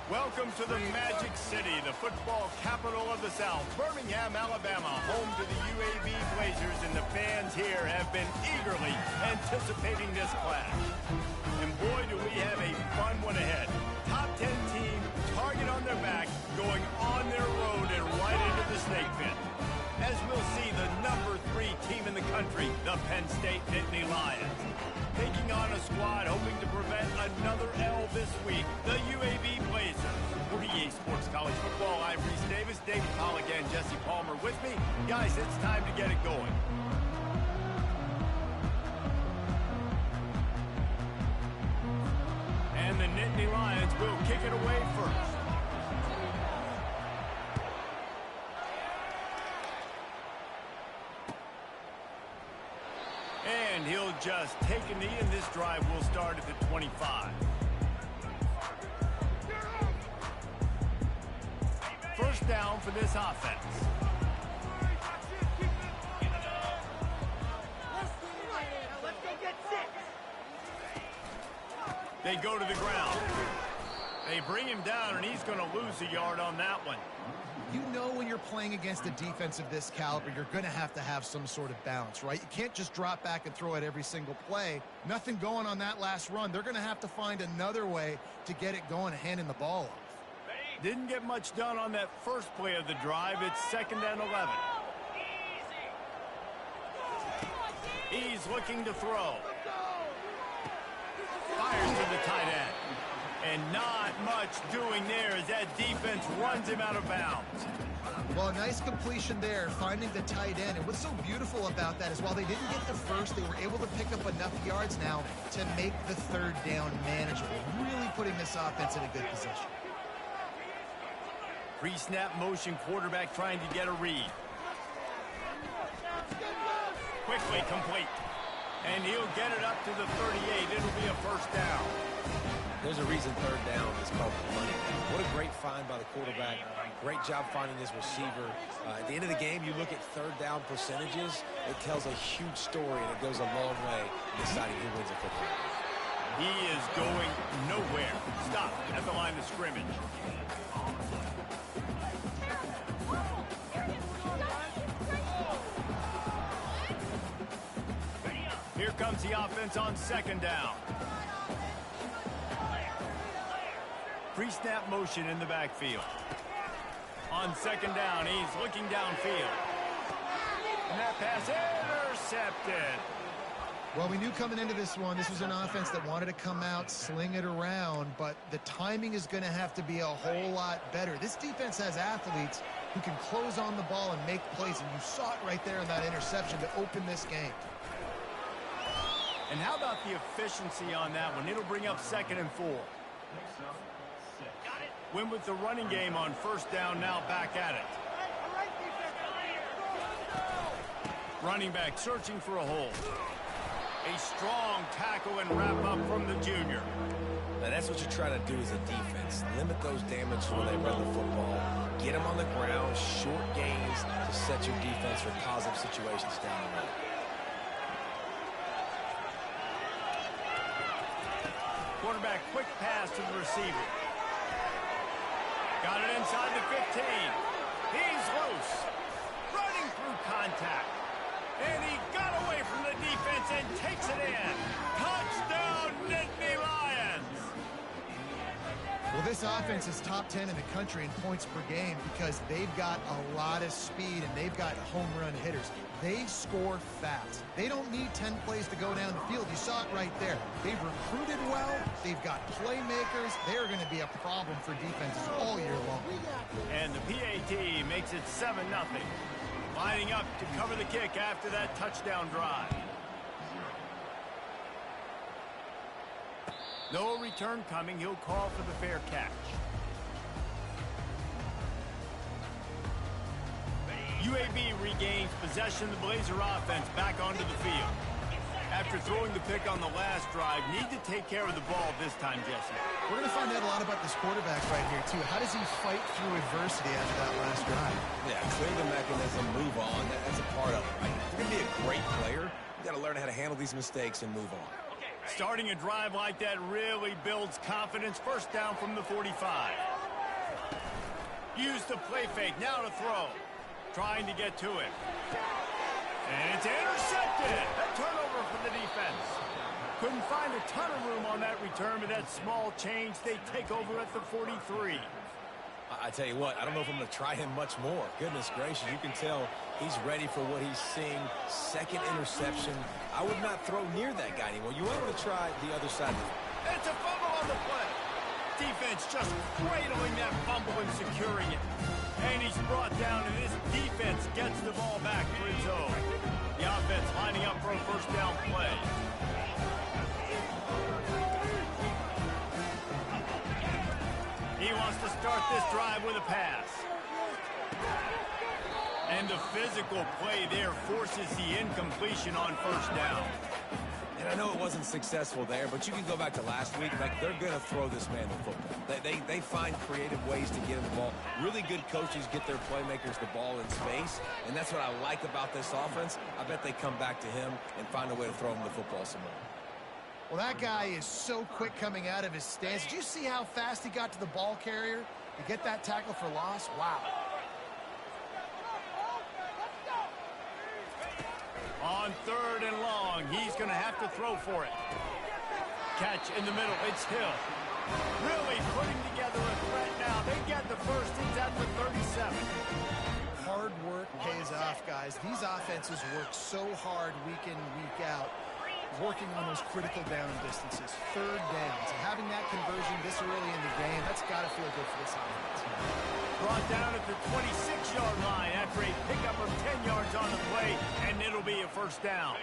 Welcome to the Magic City, the football capital of the South, Birmingham, Alabama, home to the UAB Blazers, and the fans here have been eagerly anticipating this clash. And boy, do we have a fun one ahead. Top 10 team, target on their back, going on their road and right into the snake pit. As we'll see, the number 3 team in the country, the Penn State Nittany Lions, taking on a squad hoping to prevent another L this week, the UAB Blazers. For EA Sports College Football, I'm Reese Davis, David Pollock, and Jesse Palmer with me. Guys, it's time to get it going. And the Nittany Lions will kick it away first. And he'll just take a knee, and this drive will start at the 25. First down for this offense. They go to the ground. They bring him down, and he's going to lose a yard on that one. You know when you're playing against a defense of this caliber, you're going to have some sort of balance, right? You can't just drop back and throw it every single play. Nothing going on that last run. They're going to have to find another way to get it going and handing the ball off. Didn't get much done on that first play of the drive. It's 2nd and 11. He's looking to throw. Fires to the tight end. And not much doing there as that defense runs him out of bounds. Well, a nice completion there, finding the tight end. And what's so beautiful about that is while they didn't get the first, they were able to pick up enough yards now to make the 3rd down manageable. Really putting this offense in a good position. Pre-snap motion, quarterback trying to get a read. Quickly complete. And he'll get it up to the 38. It'll be a first down. There's a reason 3rd down is called the money down. What a great find by the quarterback. Great job finding his receiver. At the end of the game, you look at 3rd down percentages. It tells a huge story, and it goes a long way in deciding who wins a football game. He is going nowhere. Stop at the line of scrimmage. Here comes the offense on 2nd down. Pre-snap motion in the backfield. On 2nd down, he's looking downfield. And that pass intercepted. Well, we knew coming into this one, this was an offense that wanted to come out, sling it around, but the timing is going to have to be a whole lot better. This defense has athletes who can close on the ball and make plays, and you saw it right there in that interception to open this game. And how about the efficiency on that one? It'll bring up 2nd and 4. Went with the running game on 1st down, now back at it. Running back searching for a hole. A strong tackle and wrap up from the junior. Now that's what you try to do as a defense. Limit those damages when they run the football. Get them on the ground, short gains to set your defense for positive situations down the road. Quarterback quick pass to the receiver. Got it inside the 15. He's loose. Running through contact. And he got away from the defense and takes it in. Touchdown, Nittany Lions. Well, this offense is top 10 in the country in points per game because they've got a lot of speed and they've got home run hitters. They score fast. They don't need 10 plays to go down the field. You saw it right there. They've recruited well. They've got playmakers. They're going to be a problem for defenses all year long. And the PAT makes it 7-0. Lining up to cover the kick after that touchdown drive. No return coming. He'll call for the fair catch. UAB regains possession of the Blazer offense back onto the field. After throwing the pick on the last drive, need to take care of the ball this time, Jesse. We're going to find out a lot about this quarterback right here, too. How does he fight through adversity after that last drive? Yeah, clear the mechanism, move on. That's a part of it, right? If you're going to be a great player, you got to learn how to handle these mistakes and move on. Starting a drive like that really builds confidence. First down from the 45. Use the play fake. Now to throw. Trying to get to it. And it's intercepted. A turnover for the defense. Couldn't find a ton of room on that return, but that small change, they take over at the 43. I tell you what, I don't know if I'm going to try him much more. Goodness gracious, you can tell he's ready for what he's seeing. Second interception. I would not throw near that guy anymore. You want to try the other side. It's a fumble on the play. Defense just cradling that fumble and securing it. And he's brought down, and this defense gets the ball back for its own. The offense lining up for a first down play. He wants to start this drive with a pass. And the physical play there forces the incompletion on first down. And I know it wasn't successful there, but you can go back to last week. Like, they're going to throw this man the football. They find creative ways to get him the ball. Really good coaches get their playmakers the ball in space, and that's what I like about this offense. I bet they come back to him and find a way to throw him the football some more. Well, that guy is so quick coming out of his stance. Did you see how fast he got to the ball carrier to get that tackle for loss? Wow. On 3rd and long, he's going to have to throw for it. Catch in the middle. It's Hill. Really putting together a threat now. They get the first. He's at the 37. Hard work pays off, guys. These offenses work so hard week in, week out, working on those critical down distances, 3rd downs. And having that conversion this early in the game, that's got to feel good for this offense. Brought down at the 26-yard line after a pickup of 10 yards on the play, and it'll be a first down.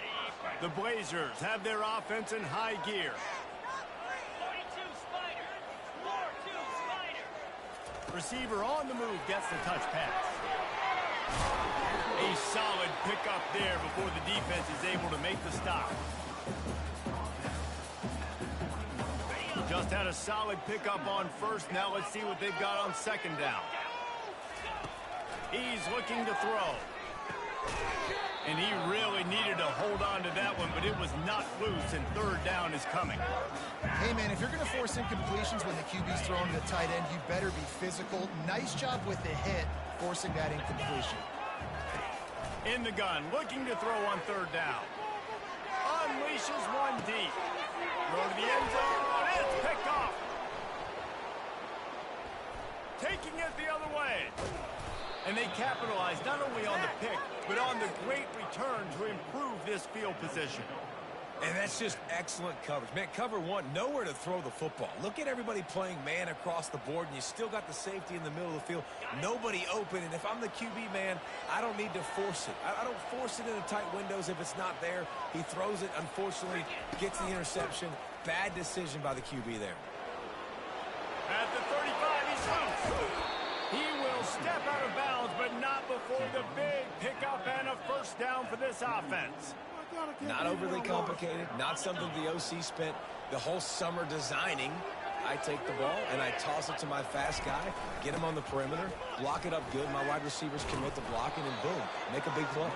The Blazers have their offense in high gear. Receiver on the move gets the touch pass. A solid pickup there before the defense is able to make the stop. Just had a solid pickup on first. Now let's see what they've got on 2nd down. He's looking to throw. And he really needed to hold on to that one, but it was not loose, and 3rd down is coming. Hey, man, if you're going to force incompletions when the QB's throwing to the tight end, you better be physical. Nice job with the hit, forcing that incompletion. In the gun, looking to throw on 3rd down. Unleashes one deep. Throw to the end zone. It's picked off. Taking it the other way. And they capitalized not only on the pick, but on the great return to improve this field position. And that's just excellent coverage. Man, cover one, nowhere to throw the football. Look at everybody playing man across the board, and you still got the safety in the middle of the field. Nobody open, and if I'm the QB, man, I don't need to force it. I don't force it into tight windows if it's not there. He throws it, unfortunately, gets the interception. Bad decision by the QB there. At the 35, he's loose. He will step out of bounds, but not before the big pickup and a first down for this offense. Not overly complicated, not something the OC spent the whole summer designing. I take the ball and I toss it to my fast guy, get him on the perimeter, block it up good. My wide receivers commit to blocking, and boom, make a big play.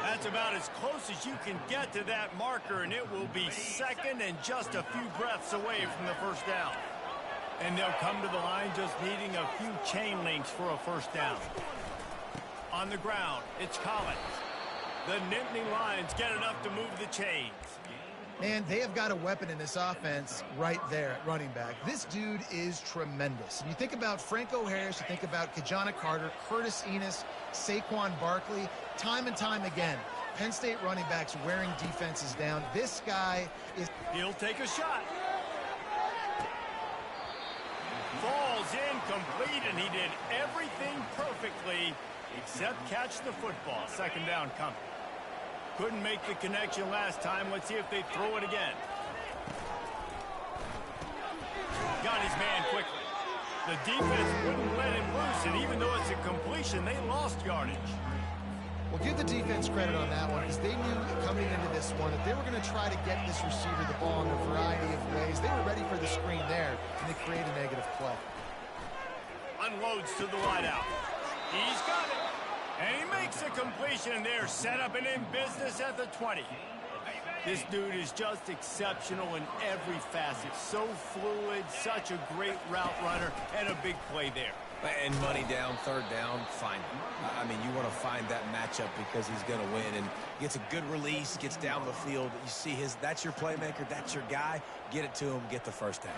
That's about as close as you can get to that marker, and it will be 2nd and just a few breaths away from the first down. And they'll come to the line just needing a few chain links for a first down. On the ground, it's Collins. The Nittany Lions get enough to move the chains. Man, they have got a weapon in this offense right there at running back. This dude is tremendous. And you think about Franco Harris, you think about Kajana Carter, Curtis Enos, Saquon Barkley, time and time again, Penn State running backs wearing defenses down. This guy is... He'll take a shot. Falls incomplete, and he did everything perfectly except catch the football. 2nd down coming. Couldn't make the connection last time. Let's see if they throw it again. Got his man quickly. The defense wouldn't let him loose, and even though it's a completion, they lost yardage. Well, give the defense credit on that one, because they knew coming into this one that they were going to try to get this receiver the ball in a variety of ways. They were ready for the screen there, and they create a negative play. Unloads to the wideout. He's got it. And he makes a completion, and they're set up and in business at the 20. This dude is just exceptional in every facet. So fluid, such a great route runner, and a big play there. And money down, third down, fine. I mean, you want to find that matchup because he's going to win. And gets a good release, gets down the field. You see that's your playmaker, that's your guy. Get it to him, get the first down.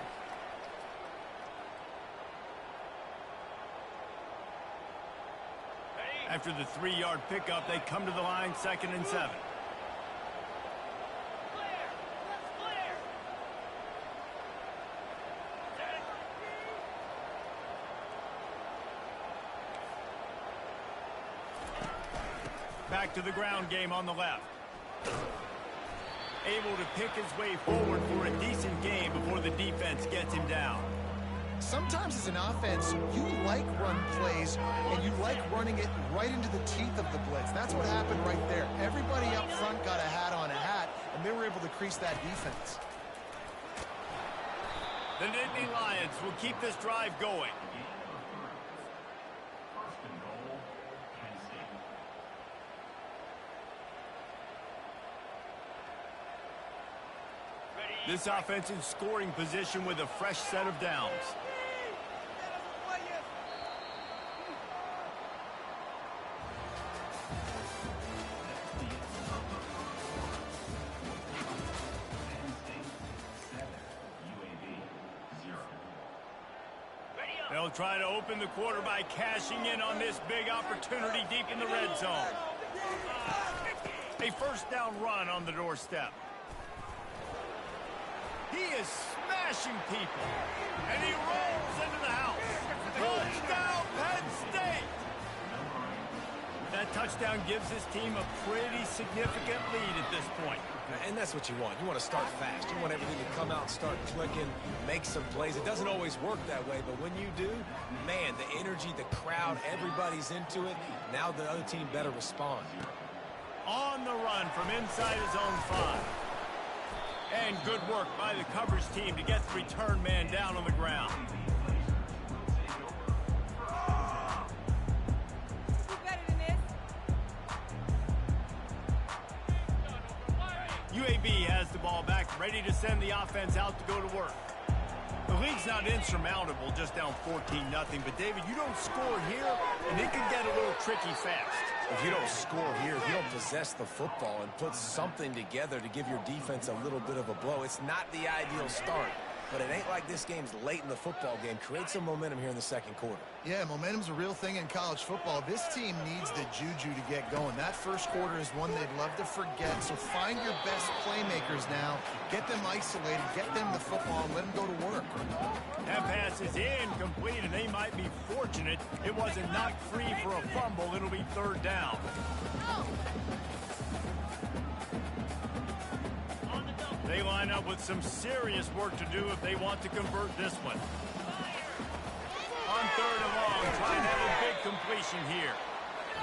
After the 3-yard pickup, they come to the line, 2nd and 7. Back to the ground game on the left. Able to pick his way forward for a decent game before the defense gets him down. Sometimes as an offense, you like run plays, and you like running it right into the teeth of the blitz. That's what happened right there. Everybody up front got a hat on a hat, and they were able to crease that defense. The Nittany Lions will keep this drive going. This offense in scoring position with a fresh set of downs. They'll try to open the quarter by cashing in on this big opportunity deep in the red zone. A first down run on the doorstep. He is smashing people, and he rolls into the house. Touchdown, Penn State! That touchdown gives his team a pretty significant lead at this point. And that's what you want. You want to start fast. You want everything to come out and start clicking, make some plays. It doesn't always work that way, but when you do, man, the energy, the crowd, everybody's into it. Now the other team better respond. On the run from inside his own 5. And good work by the coverage team to get the return man down on the ground. UAB has the ball back, ready to send the offense out to go to work. The league's not insurmountable, just down 14-0. But, David, you don't score here, and it can get a little tricky fast. If you don't score here, if you don't possess the football and put something together to give your defense a little bit of a blow, it's not the ideal start. But it ain't like this game's late in the football game. Create some momentum here in the second quarter. Yeah, momentum's a real thing in college football. This team needs the juju to get going. That first quarter is one they'd love to forget. So find your best playmakers now. Get them isolated. Get them the football and let them go to work. That pass is incomplete, and they might be fortunate it wasn't knocked free for a fumble. It'll be third down. They line up with some serious work to do if they want to convert this one. On third and long, trying to have a big completion here.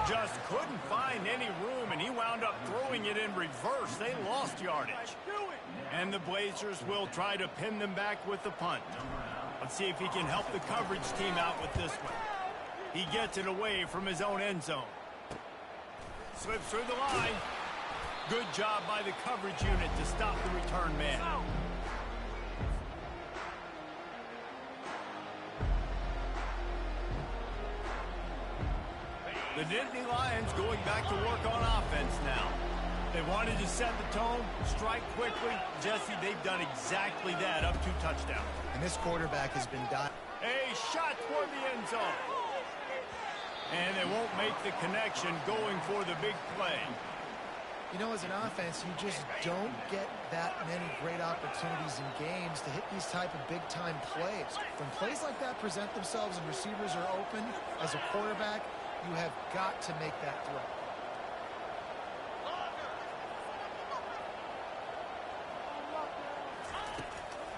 Just couldn't find any room, and he wound up throwing it in reverse. They lost yardage. And the Blazers will try to pin them back with the punt. Let's see if he can help the coverage team out with this one. He gets it away from his own end zone. Slips through the line. Good job by the coverage unit to stop the return man. The Nittany Lions going back to work on offense now. They wanted to set the tone, strike quickly. Jesse, they've done exactly that, up 2 touchdowns. And this quarterback has been dying. A shot toward the end zone. And they won't make the connection going for the big play. You know, as an offense, you just don't get that many great opportunities in games to hit these type of big-time plays. When plays like that present themselves and receivers are open, as a quarterback, you have got to make that throw.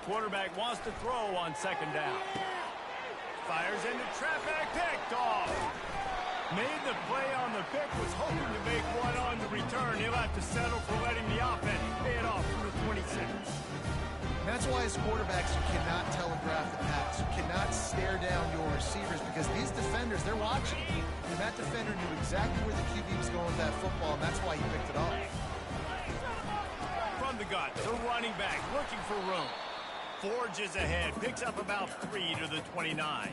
Quarterback wants to throw on second down. Fires into traffic, picked off. Made the play on the pick, was hoping to make one on the return. He'll have to settle for letting the offense pay it off from the 26. And that's why as quarterbacks, you cannot telegraph the pass. You cannot stare down your receivers because these defenders, they're watching. And that defender knew exactly where the QB was going with that football, and that's why he picked it off. From the gun, the running back looking for room. forges ahead, picks up about 3 to the 29.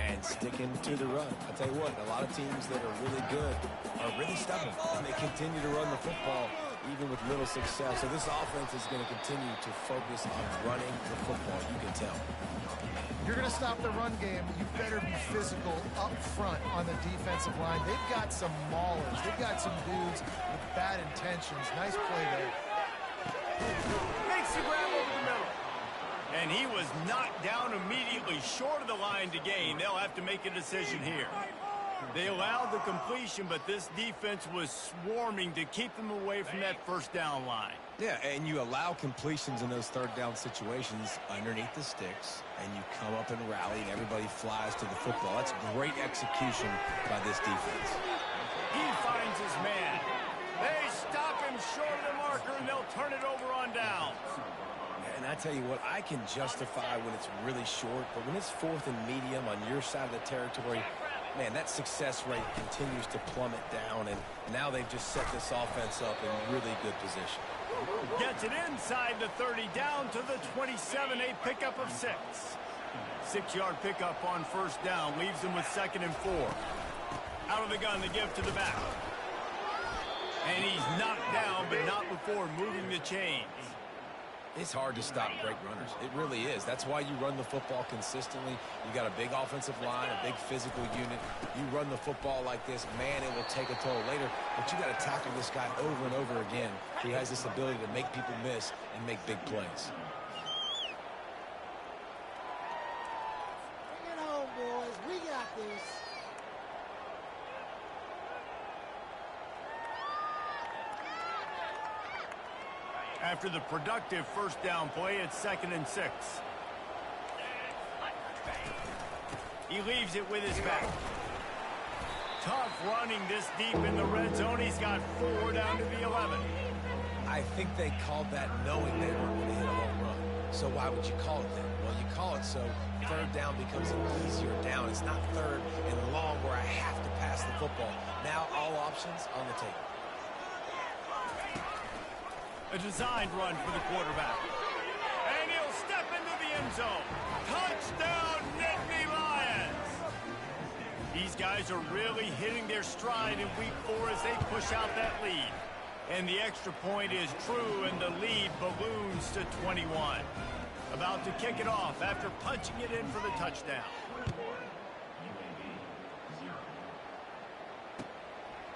And sticking to the run. I'll tell you what, a lot of teams that are really good are really stubborn, and they continue to run the football even with little success. So this offense is going to continue to focus on running the football, you can tell. You're going to stop the run game, you better be physical up front on the defensive line. They've got some maulers. They've got some dudes with bad intentions. Nice play there. Makes the grab over the middle. And he was knocked down immediately short of the line to gain. They'll have to make a decision here. They allowed the completion, but this defense was swarming to keep them away from that first down line. Yeah, and you allow completions in those third down situations underneath the sticks, and you come up and rally, and everybody flies to the football. That's great execution by this defense. He finds his man. They stop him short of the marker, and they'll turn it over on downs. And I tell you what, I can justify when it's really short, but when it's fourth and medium on your side of the territory, man, that success rate continues to plummet down, and now they've just set this offense up in really good position. Gets it inside the 30, down to the 27, a pickup of 6. 6-yard pickup on first down, leaves them with 2nd and 4. Out of the gun, the give to the back. And he's knocked down, but not before moving the chains. It's hard to stop great runners. It really is. That's why you run the football consistently. You got a big offensive line, a big physical unit. You run the football like this, man, it will take a toll later. But you got to tackle this guy over and over again who has this ability to make people miss and make big plays. Bring it home, boys. We got this. After the productive first down play, it's 2nd and 6. He leaves it with his back. Tough running this deep in the red zone. He's got 4 down to the 11. I think they called that knowing they were going to hit a home run. So why would you call it that? Well, you call it so third down becomes an easier down. It's not third and long where I have to pass the football. Now all options on the table. A designed run for the quarterback. And he'll step into the end zone. Touchdown, Nittany Lions! These guys are really hitting their stride in week 4 as they push out that lead. And the extra point is true, and the lead balloons to 21. About to kick it off after punching it in for the touchdown.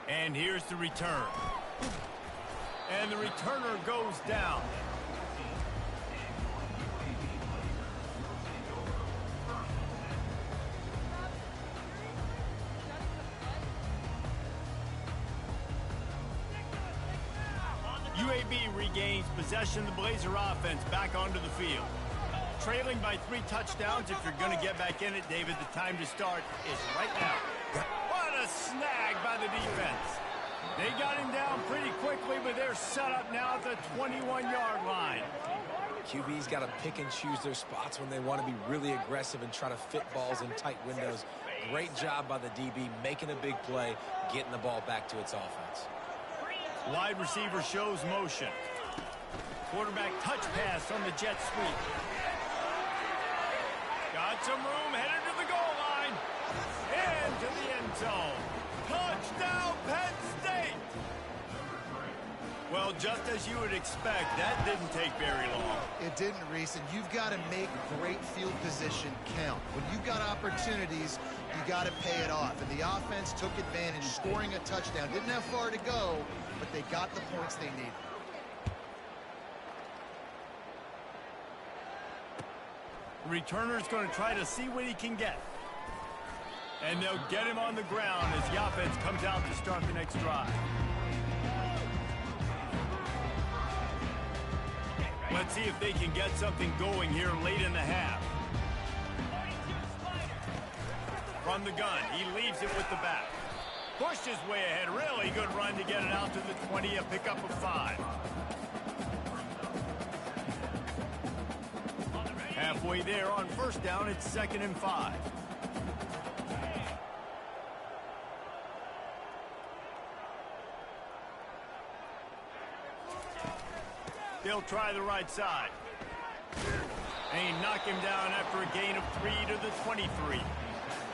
And here's the return. And the returner goes down. UAB regains possession of the Blazer offense back onto the field. Trailing by 3 touchdowns. If you're going to get back in it, David, the time to start is right now. What a snag by the defense. They got him down pretty quickly, but they're set up now at the 21-yard line. QB's got to pick and choose their spots when they want to be really aggressive and try to fit balls in tight windows. Great job by the DB making a big play, getting the ball back to its offense. Wide receiver shows motion. Quarterback touch pass on the jet sweep. Got some room, headed to the goal line. Into the end zone. Touchdown, Penn State! Well, just as you would expect, that didn't take very long. It didn't, Reese, and you've got to make great field position count. When you've got opportunities, you got to pay it off. And the offense took advantage, scoring a touchdown. Didn't have far to go, but they got the points they needed. The returner's going to try to see what he can get. And they'll get him on the ground as the offense comes out to start the next drive. Let's see if they can get something going here late in the half. From the gun, he leaves it with the back. Pushed his way ahead. Really good run to get it out to the 20, a pickup of 5. Halfway there on first down, it's 2nd and 5. They'll try the right side. And he knocked him down after a gain of 3 to the 23.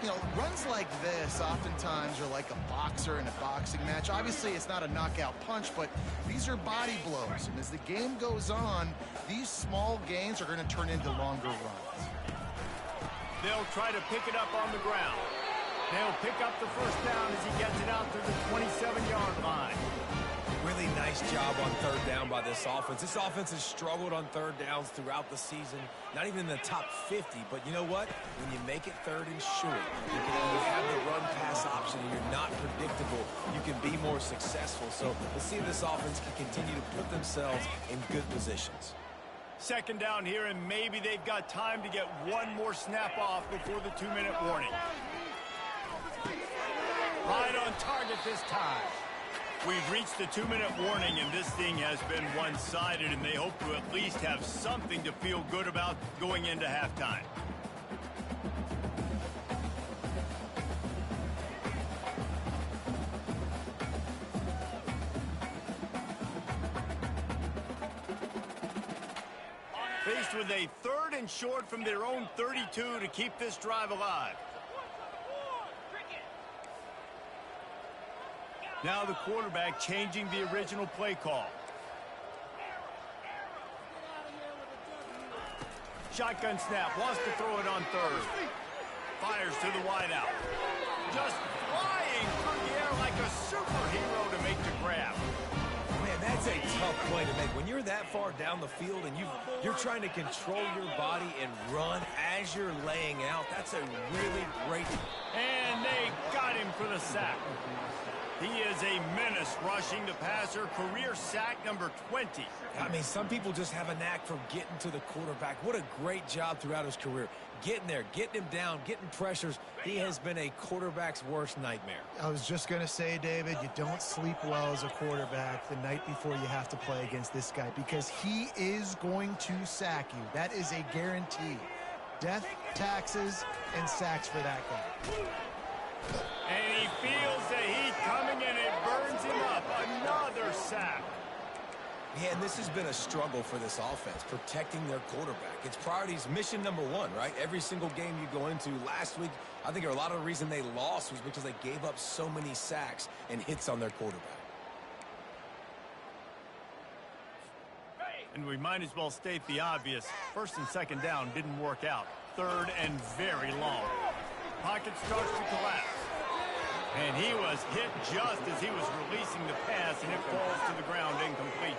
You know, runs like this oftentimes are like a boxer in a boxing match. Obviously, it's not a knockout punch, but these are body blows. And as the game goes on, these small gains are going to turn into longer runs. They'll try to pick it up on the ground. They'll pick up the first down as he gets it out to the 27-yard line. Really nice job on third down by this offense. This offense has struggled on third downs throughout the season. Not even in the top 50, but you know what? When you make it third and short, you have the run-pass option, and you're not predictable, you can be more successful. So let's see if this offense can continue to put themselves in good positions. Second down here, and maybe they've got time to get one more snap off before the 2-minute warning. Right on target this time. We've reached the 2-minute warning, and this thing has been one-sided, and they hope to at least have something to feel good about going into halftime. Faced with a 3rd and short from their own 32 to keep this drive alive. Now the quarterback changing the original play call. Shotgun snap, wants to throw it on 3rd. Fires to the wideout. Just flying through the air like a superhero to make the grab. Man, that's a tough play to make. When you're that far down the field and you're trying to control your body and run as you're laying out, that's a really great... And they got him for the sack. He is a menace rushing the passer, career sack number 20. I mean, some people just have a knack for getting to the quarterback. What a great job throughout his career. Getting there, getting him down, getting pressures. He has been a quarterback's worst nightmare. I was just going to say, David, you don't sleep well as a quarterback the night before you have to play against this guy because he is going to sack you. That is a guarantee. Death, taxes, and sacks for that guy. And he feels the heat coming, and it burns him up. Another sack. Yeah, and this has been a struggle for this offense, protecting their quarterback. It's priorities, mission number 1, right? Every single game you go into. Last week, I think a lot of the reason they lost was because they gave up so many sacks and hits on their quarterback. And we might as well state the obvious. 1st and 2nd down didn't work out. 3rd and very long. Pocket starts to collapse. And he was hit just as he was releasing the pass, and it falls to the ground incomplete.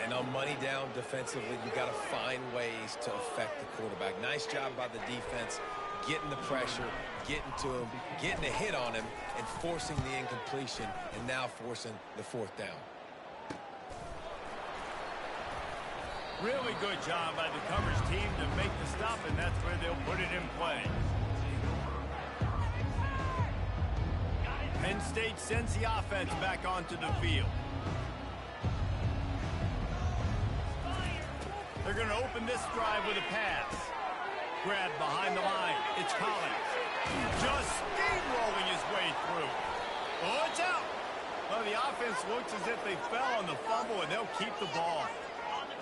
And on money down defensively, you've got to find ways to affect the quarterback. Nice job by the defense, getting the pressure, getting to him, getting a hit on him, and forcing the incompletion, and now forcing the 4th down. Really good job by the coverage team to make the stop, and that's where they'll put it in play. Penn State sends the offense back onto the field. They're going to open this drive with a pass. Grab behind the line. It's Collins. Just steamrolling his way through. Oh, it's out. Well, the offense looks as if they fell on the fumble, and they'll keep the ball.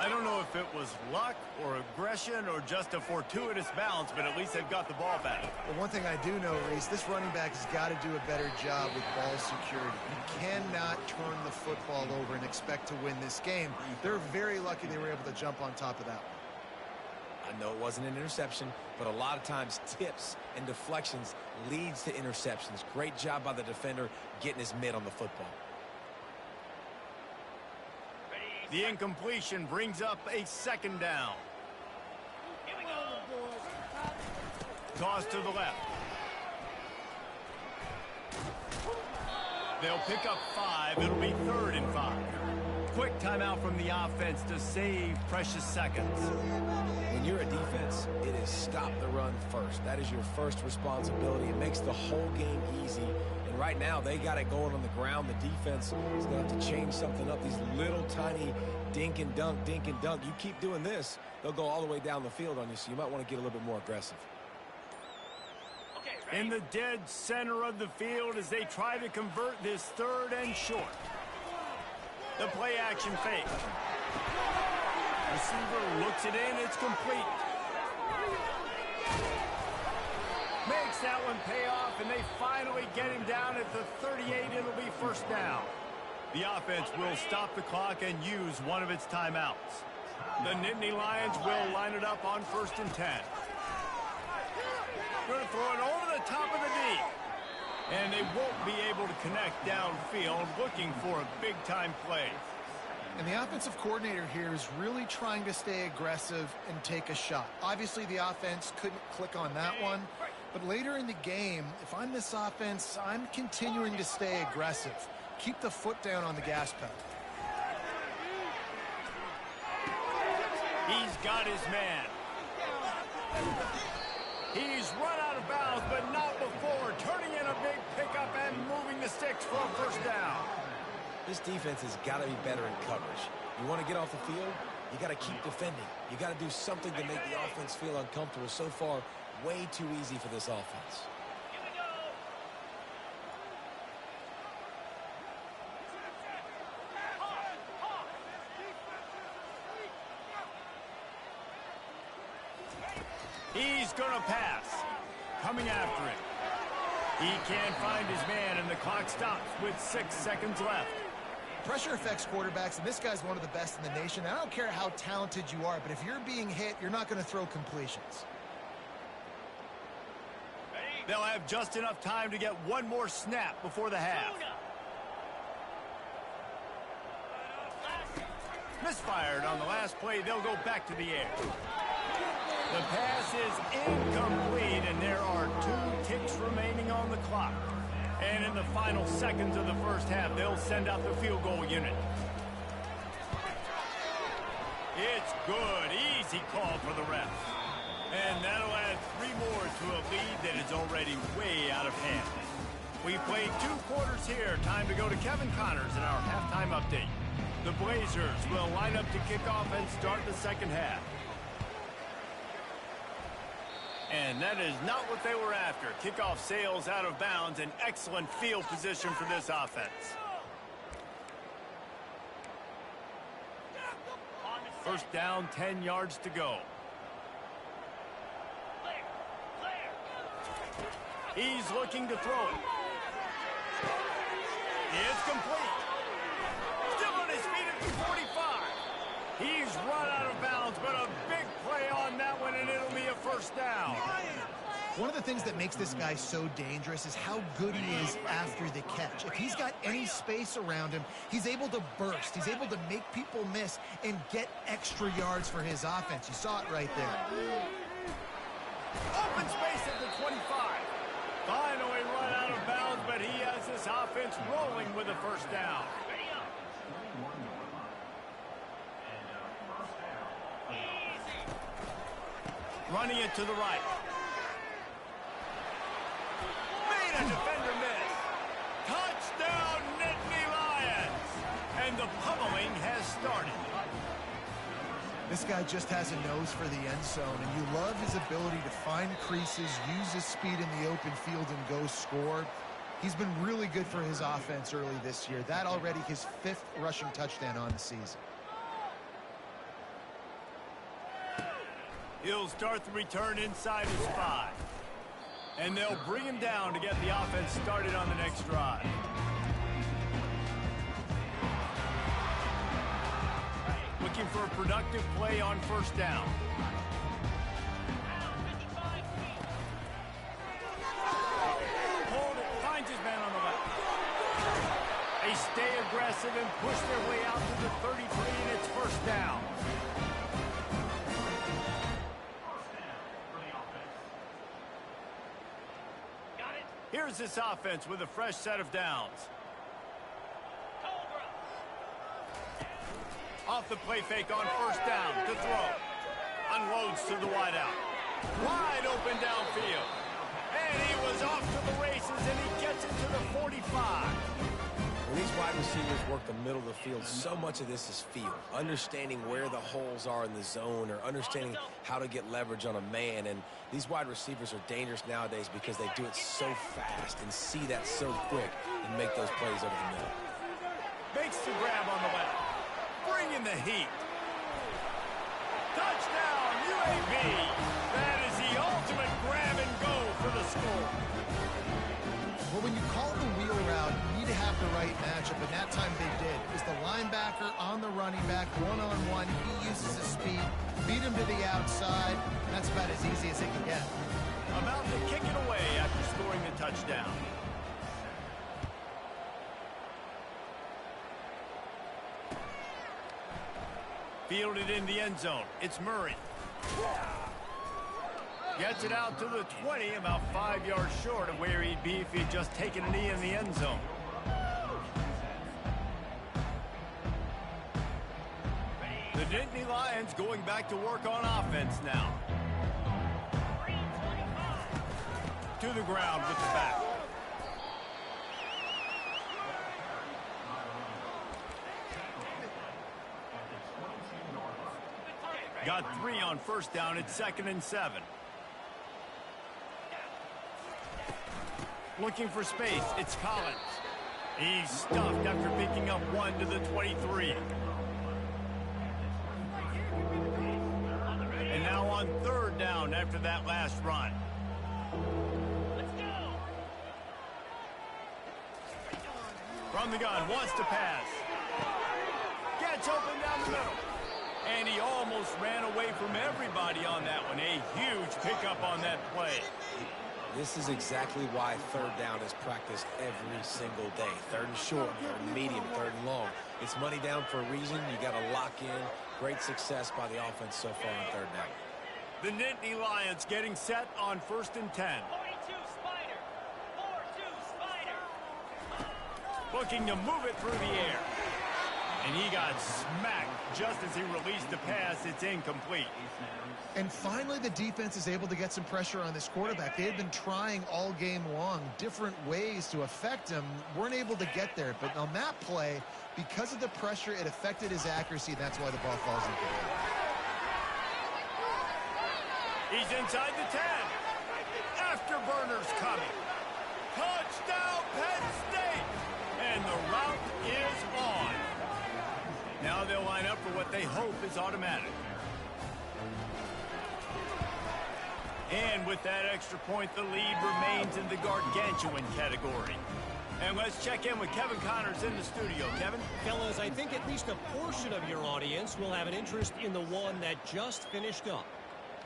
I don't know if it was luck or aggression or just a fortuitous bounce, but at least they've got the ball back. Well, one thing I do know, Reese, this running back has got to do a better job with ball security. You cannot turn the football over and expect to win this game. They're very lucky they were able to jump on top of that one. I know it wasn't an interception, but a lot of times tips and deflections leads to interceptions. Great job by the defender getting his mitt on the football. The incompletion brings up a 2nd down. Here we go. Toss to the left. They'll pick up 5. It'll be 3rd and 5. Quick timeout from the offense to save precious seconds. When you're a defense, it is stop the run first. That is your first responsibility. It makes the whole game easy. And right now, they got it going on the ground. The defense is going to have to change something up. These little tiny dink and dunk, dink and dunk. You keep doing this, they'll go all the way down the field on you, so you might want to get a little bit more aggressive. In the dead center of the field as they try to convert this 3rd and short. The play action fake. Receiver looks it in. It's complete. Makes that one pay off, and they finally get him down at the 38. It'll be first down. The offense will stop the clock and use one of its timeouts. The Nittany Lions will line it up on 1st and 10. Going to throw it over the top of the D. And they won't be able to connect downfield, looking for a big-time play. And the offensive coordinator here is really trying to stay aggressive and take a shot. Obviously, the offense couldn't click on that one. But later in the game, if I'm this offense, I'm continuing to stay aggressive. Keep the foot down on the gas pedal. He's got his man. He's run out of bounds, but not before. Turning in a big pickup and moving the sticks for a first down. This defense has got to be better in coverage. You want to get off the field, you got to keep defending. You got to do something to make the offense feel uncomfortable. So far, way too easy for this offense. He's going to pass. Coming after him. He can't find his man, and the clock stops with 6 seconds left. Pressure affects quarterbacks, and this guy's one of the best in the nation. I don't care how talented you are, but if you're being hit, you're not going to throw completions. They'll have just enough time to get one more snap before the half. Misfired on the last play. They'll go back to the air. The pass is incomplete, and there are 2 ticks remaining on the clock. And in the final seconds of the first half, they'll send out the field goal unit. It's good. Easy call for the ref. And that'll add 3 more to a lead that is already way out of hand. We played 2 quarters here. Time to go to Kevin Connors in our halftime update. The Blazers will line up to kick off and start the second half. And that is not what they were after. Kickoff sails out of bounds. An excellent field position for this offense. First down, 10 yards to go. He's looking to throw it. It's complete. Still on his feet at the 45. He's run out of bounds, but a big play on that one, and it'll be a first down. One of the things that makes this guy so dangerous is how good he is after the catch. If he's got any space around him, he's able to burst. He's able to make people miss and get extra yards for his offense. You saw it right there. Open space at the 25. Finally run out of bounds, but he has this offense rolling with a first down. Running it to the right. Made a defender miss. Touchdown, Nittany Lions. And the pummeling has started. This guy just has a nose for the end zone, and you love his ability to find creases, use his speed in the open field, and go score. He's been really good for his offense early this year. That already his 5th rushing touchdown on the season. He'll start the return inside his 5. And they'll bring him down to get the offense started on the next drive. Looking for a productive play on first down. Hold it, finds his man on the left. They stay aggressive and push their way out to the 33, and it's first down. Here's this offense with a fresh set of downs. Off the play fake on first down to throw. Unloads to the wideout. Wide open downfield. And he was off to the races, and he gets it to the 45. When these wide receivers work the middle of the field, so much of this is feel. Understanding where the holes are in the zone, or understanding how to get leverage on a man. And these wide receivers are dangerous nowadays because they do it so fast and see that so quick and make those plays over the middle. Makes the grab on the left. Bringing the heat. Touchdown, UAB. That is the ultimate grab and go for the score. Well, when you call the wheel route, you need to have the right matchup, and that time they did. It was the linebacker on the running back, one-on-one. He uses his speed, beat him to the outside. That's about as easy as it can get. About to kick it away after scoring the touchdown. Fielded in the end zone. It's Murray. Gets it out to the 20, about 5 yards short of where he'd be if he'd just taken a knee in the end zone. The Nittany Lions going back to work on offense now. To the ground with the back. Got 3 on first down. It's 2nd and 7. Looking for space. It's Collins. He's stuffed after picking up 1 to the 23. And now on 3rd down after that last run. From the gun, wants to pass. Gets open down the middle. And he almost ran away from everybody on that one. A huge pickup on that play. This is exactly why 3rd down is practiced every single day. 3rd and short, 3rd and medium, 3rd and long. It's money down for a reason. You got to lock in. Great success by the offense so far on 3rd down. The Nittany Lions getting set on 1st and 10. 42 Spider. 4-2 Spider. Looking to move it through the air. And he got smacked just as he released the pass. It's incomplete. And finally, the defense is able to get some pressure on this quarterback. They had been trying all game long different ways to affect him. Weren't able to get there. But on that play, because of the pressure, it affected his accuracy. And that's why the ball falls incomplete. He's inside the 10. Afterburners coming. Touchdown, Penn State. And the route is on. Now they'll line up for what they hope is automatic. And with that extra point, the lead remains in the gargantuan category. And let's check in with Kevin Connors in the studio. Kevin? Fellas, I think at least a portion of your audience will have an interest in the one that just finished up.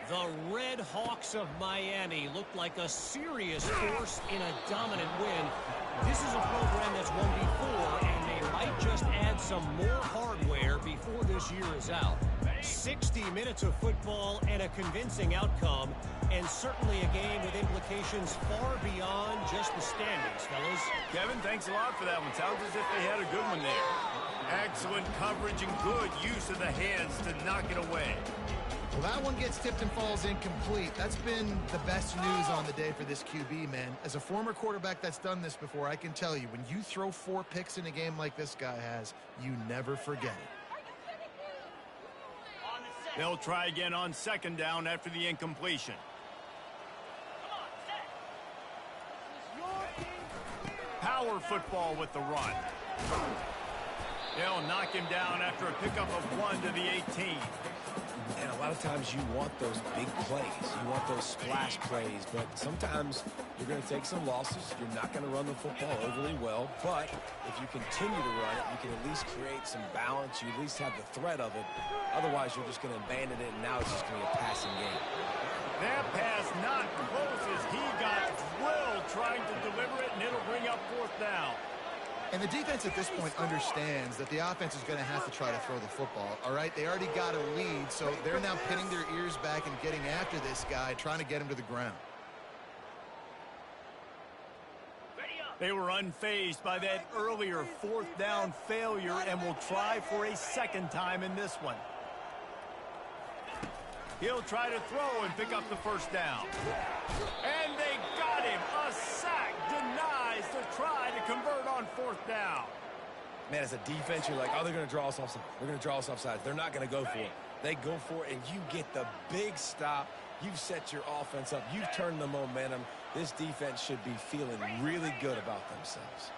The Red Hawks of Miami looked like a serious force in a dominant win. This is a program that's won before, and they might just add some more hardware before this year is out. 60 minutes of football and a convincing outcome, and certainly a game with implications far beyond just the standings, fellas. Kevin, thanks a lot for that one. Sounds as if they had a good one there. Excellent coverage and good use of the hands to knock it away. Well, that one gets tipped and falls incomplete. That's been the best news on the day for this QB, man. As a former quarterback that's done this before, I can tell you, when you throw 4 picks in a game like this guy has, you never forget it. They'll try again on 2nd down after the incompletion. Power football with the run. They'll knock him down after a pickup of 1 to the 18. And a lot of times you want those big plays. You want those splash plays. But sometimes you're going to take some losses. You're not going to run the football overly well. But if you continue to run it, you can at least create some balance. You at least have the threat of it. Otherwise, you're just going to abandon it, and now it's just going to be a passing game. That pass not close as he got drilled trying to deliver it, and it'll bring up 4th down. And the defense at this point understands that the offense is going to have to try to throw the football, all right? They already got a lead, so they're now pinning their ears back and getting after this guy, trying to get him to the ground. They were unfazed by that earlier 4th down failure and will try for a 2nd time in this one. He'll try to throw and pick up the 1st down. And they got him. A sack denies the try to convert on 4th down. Man, as a defense, you're like, oh, they're going to draw us offside. They're going to draw us offside. They're not going to go for it. They go for it, and you get the big stop. You've set your offense up. You've turned the momentum. This defense should be feeling really good about themselves.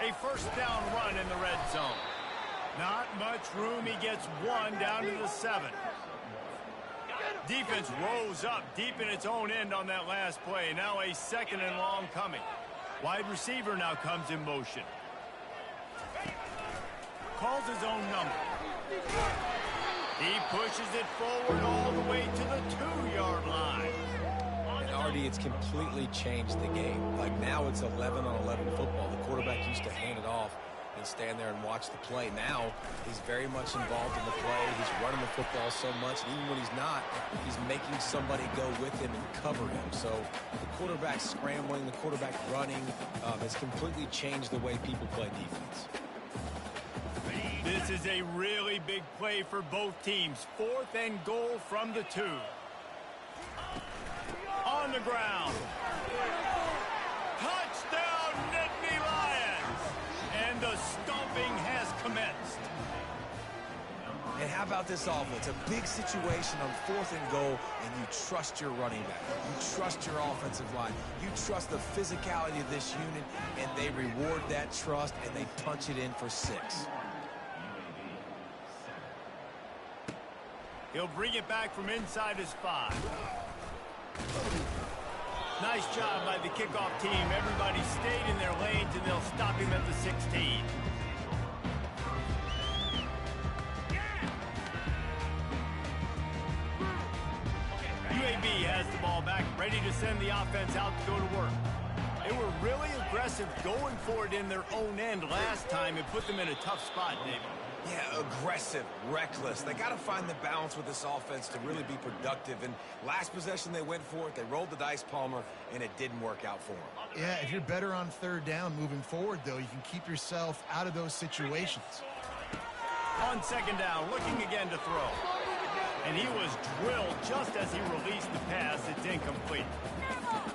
A 1st down run in the red zone. Not much room. He gets one down to the 7. Defense rose up deep in its own end on that last play. Now a 2nd and long coming. Wide receiver now comes in motion. Calls his own number. He pushes it forward all the way to the 2-yard line. And Artie, it's completely changed the game. Like now it's 11-on-11 football. The quarterback used to hand it off and stand there and watch the play. Now he's very much involved in the play. He's running the football so much, and even when he's not, he's making somebody go with him and cover him. So the quarterback scrambling, the quarterback running has completely changed the way people play defense. This is a really big play for both teams. 4th and goal from the 2. On the ground. Touchdown, Nittany Lions! And the stomping has commenced. And how about this offense? A big situation on 4th and goal, and you trust your running back. You trust your offensive line. You trust the physicality of this unit, and they reward that trust, and they punch it in for 6. He'll bring it back from inside his 5. Nice job by the kickoff team. Everybody stayed in their lanes, and they'll stop him at the 16. UAB has the ball back, ready to send the offense out to go to work. They were really aggressive going for it in their own end last time. It put them in a tough spot, David. Yeah, aggressive, reckless. They got to find the balance with this offense to really be productive. And last possession, they went for it. They rolled the dice, Palmer, and it didn't work out for them. Yeah, if you're better on 3rd down moving forward, though, you can keep yourself out of those situations. On 2nd down, looking again to throw. And he was drilled just as he released the pass. It's incomplete.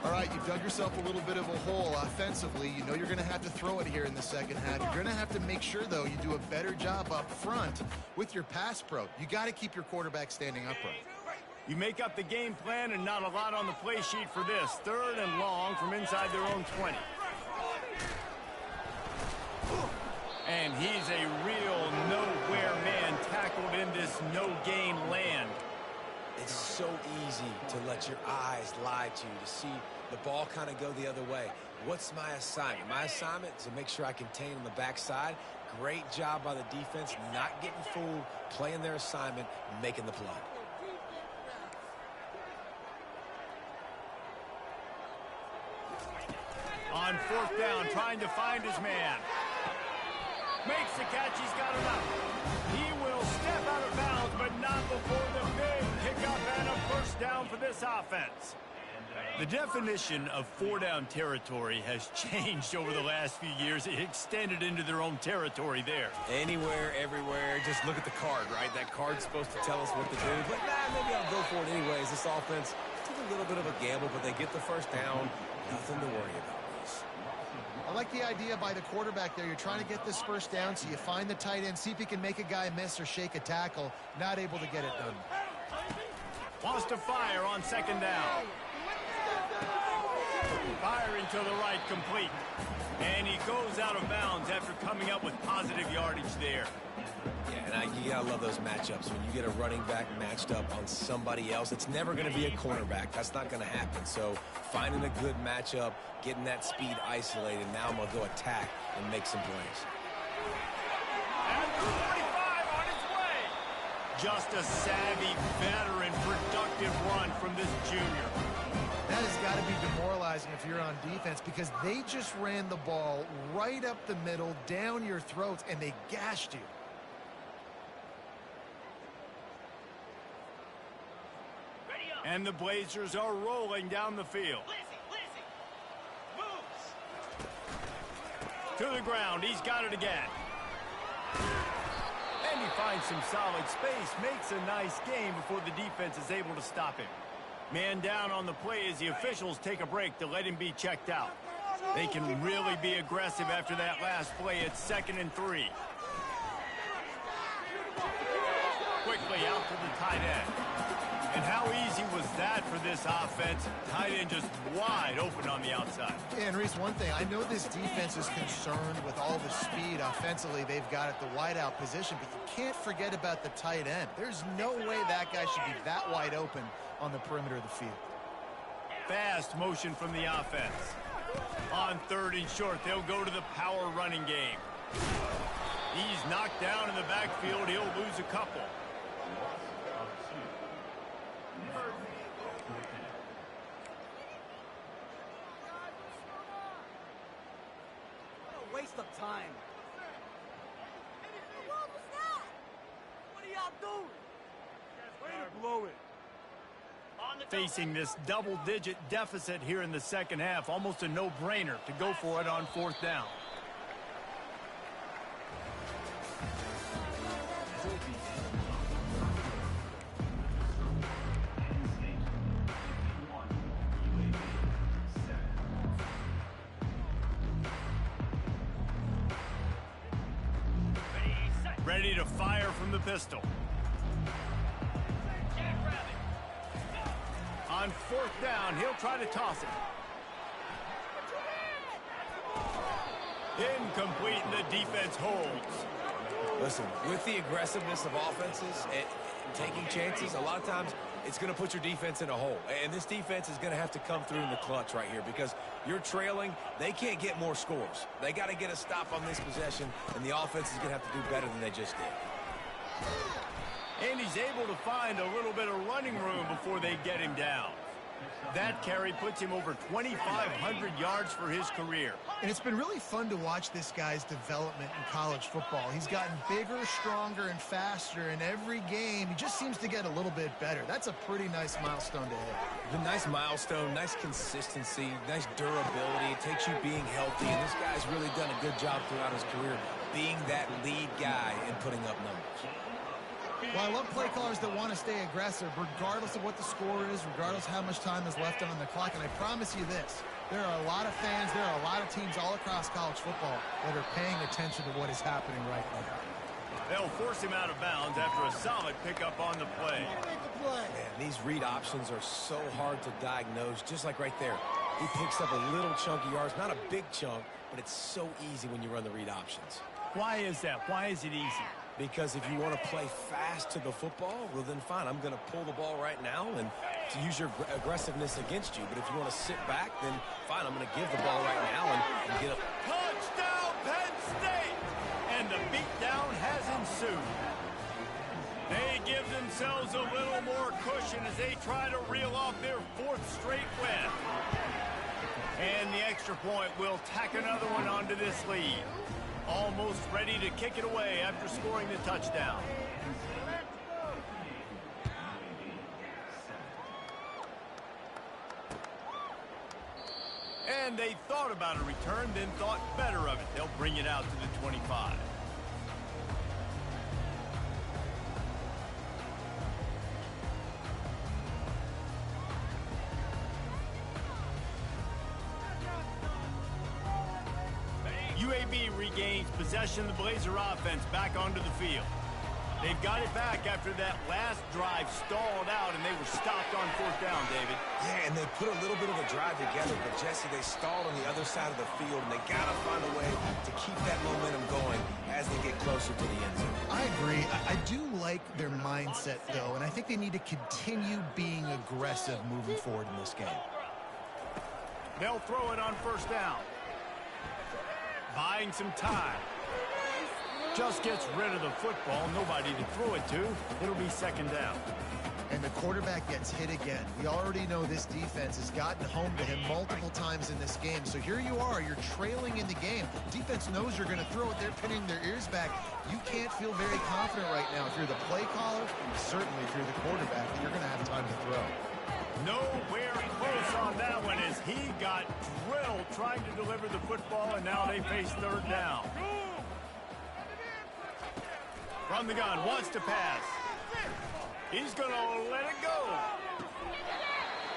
All right, you've dug yourself a little bit of a hole offensively. You know you're going to have to throw it here in the 2nd half. You're going to have to make sure, though, you do a better job up front with your pass pro. You got to keep your quarterback standing upright. You make up the game plan and not a lot on the play sheet for this. 3rd and long from inside their own 20. And he's a real nowhere man tackled in this no-gain land. It's so easy to let your eyes lie to you, to see the ball kind of go the other way. What's my assignment? My assignment is to make sure I contain on the backside. Great job by the defense, not getting fooled, playing their assignment, making the play. On 4th down, trying to find his man. Makes the catch, he's got enough. He will step out of bounds, but not before the big pickup and a 1st down for this offense. The definition of 4-down territory has changed over the last few years. It extended into their own territory there. Anywhere, everywhere, just look at the card, right? That card's supposed to tell us what to do, but maybe I'll go for it anyways. This offense took a little bit of a gamble, but they get the 1st down. Nothing to worry about. I like the idea by the quarterback there. You're trying to get this 1st down, so you find the tight end, see if he can make a guy miss or shake a tackle. Not able to get it done. Wants to fire on 2nd down. Firing to the right, complete. And he goes out of bounds after coming up with positive yardage there. Yeah, and you gotta love those matchups. When you get a running back matched up on somebody else, it's never going to be a cornerback. That's not going to happen. So finding a good matchup, getting that speed isolated, now I'm going to go attack and make some plays. And the 45 on its way. Just a savvy, veteran, productive run from this junior. That has got to be demoralizing if you're on defense, because they just ran the ball right up the middle, down your throats, and they gashed you. And the Blazers are rolling down the field. Moves. To the ground, he's got it again. And he finds some solid space, makes a nice game before the defense is able to stop him. Man down on the play as the officials take a break to let him be checked out. They can really be aggressive after that last play. It's 2nd and 3. Quickly out to the tight end. And how easy was that for this offense? Tight end just wide open on the outside. Yeah, and Reese, one thing, I know this defense is concerned with all the speed offensively they've got at the wideout position, but you can't forget about the tight end. There's no way that guy should be that wide open on the perimeter of the field. Fast motion from the offense. On 3rd and short, they'll go to the power running game. He's knocked down in the backfield. He'll lose a couple. What a waste of time. What was that? What are y'all doing? Way to blow it. Facing this double-digit deficit here in the second half, almost a no-brainer to go for it on 4th down. Ready to fire from the pistol. On 4th down, he'll try to toss it. Incomplete, and the defense holds. Listen, with the aggressiveness of offenses and taking chances, a lot of times it's going to put your defense in a hole. And this defense is going to have to come through in the clutch right here because you're trailing. They can't get more scores. They got to get a stop on this possession, and the offense is going to have to do better than they just did. And he's able to find a little bit of running room before they get him down. That carry puts him over 2,500 yards for his career. And it's been really fun to watch this guy's development in college football. He's gotten bigger, stronger, and faster in every game. He just seems to get a little bit better. That's a pretty nice milestone to hit. A nice milestone, nice consistency, nice durability. It takes you being healthy, and this guy's really done a good job throughout his career being that lead guy and putting up numbers. Well, I love play callers that want to stay aggressive, regardless of what the score is, regardless of how much time is left on the clock. And I promise you this, there are a lot of fans, there are a lot of teams all across college football that are paying attention to what is happening right now. They'll force him out of bounds after a solid pickup on the play. Man, these read options are so hard to diagnose, just like right there. He picks up a little chunk of yards, not a big chunk, but it's so easy when you run the read options. Why is that? Why is it easy? Because if you want to play fast to the football, well, then fine. I'm going to pull the ball right now and to use your aggressiveness against you. But if you want to sit back, then fine. I'm going to give the ball right now and get up. Touchdown, Penn State! And the beatdown has ensued. They give themselves a little more cushion as they try to reel off their 4th straight win. And the extra point will tack another one onto this lead. Almost ready to kick it away after scoring the touchdown. And they thought about a return, then thought better of it. They'll bring it out to the 25. UAB regains possession of the Blazer offense back onto the field. They've got it back after that last drive stalled out, and they were stopped on 4th down, David. Yeah, and they put a little bit of a drive together, but Jesse, they stalled on the other side of the field, and they got to find a way to keep that momentum going as they get closer to the end zone. I agree. I do like their mindset, though, and I think they need to continue being aggressive moving forward in this game. They'll throw it on 1st down. Buying some time. Just gets rid of the football. Nobody to throw it to. It'll be 2nd down. And the quarterback gets hit again. We already know this defense has gotten home to him multiple times in this game. So here you are. You're trailing in the game. Defense knows you're going to throw it. They're pinning their ears back. You can't feel very confident right now if you're the play caller, and certainly if you're the quarterback, that you're going to have time to throw. Nowhere close on that one as he got drilled trying to deliver the football, and now they face 3rd down. From the gun, wants to pass. He's going to let it go.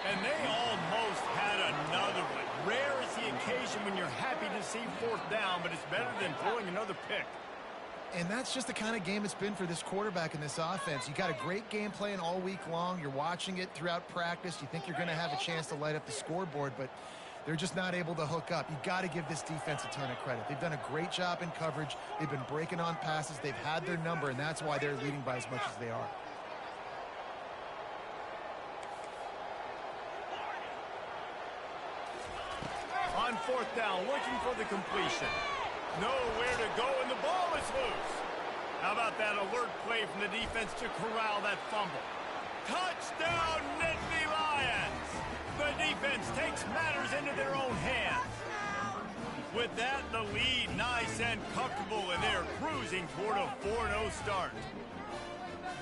And they almost had another one. Rare is the occasion when you're happy to see 4th down, but it's better than throwing another pick. And that's just the kind of game it's been for this quarterback and this offense. You got a great game plan all week long. You're watching it throughout practice. You think you're going to have a chance to light up the scoreboard, but they're just not able to hook up. You got to give this defense a ton of credit. They've done a great job in coverage. They've been breaking on passes. They've had their number, and that's why they're leading by as much as they are. On fourth down, looking for the completion. Nowhere to go, and the ball is loose. How about that alert play from the defense to corral that fumble? Touchdown, Nittany Lions! The defense takes matters into their own hands. With that, the lead nice and comfortable, and they're cruising toward a 4-0 start.